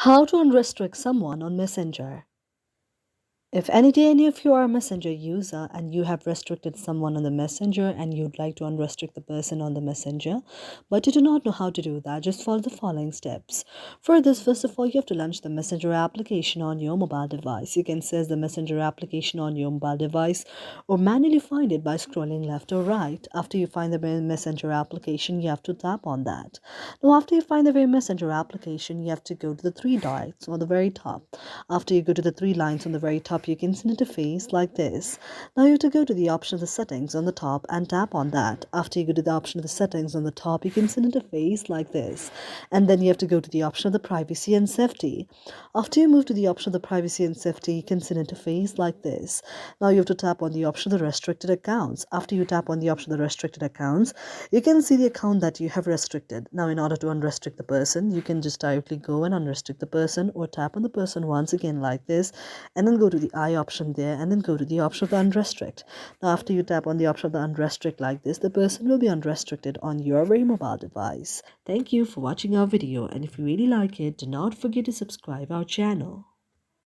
How to unrestrict someone on Messenger. If any day any of you are a Messenger user and you have restricted someone on the Messenger and you'd like to unrestrict the person on the Messenger, but you do not know how to do that, just follow the following steps. For this, first of all, you have to launch the Messenger application on your mobile device. You can access the Messenger application on your mobile device or manually find it by scrolling left or right. After you find the Messenger application, you have to tap on that. Now, after you find the very Messenger application, you have to go to the three dots on the very top. After you go to the three lines on the very top, you can see an interface like this. Now you have to go to the option of the settings on the top and tap on that. After you go to the option of the settings on the top, you can see an interface like this. And then you have to go to the option of the privacy and safety. After you move to the option of the privacy and safety, you can see an interface like this. Now you have to tap on the option of the restricted accounts. After you tap on the option of the restricted accounts, you can see the account that you have restricted. Now in order to unrestrict the person, you can just directly go and unrestrict the person or tap on the person once again like this, and then go to the I option there and then go to the option of the unrestrict. Now after you tap on the option of the unrestrict like this, the person will be unrestricted on your very mobile device. Thank you for watching our video, and if you really like it, do not forget to subscribe our channel.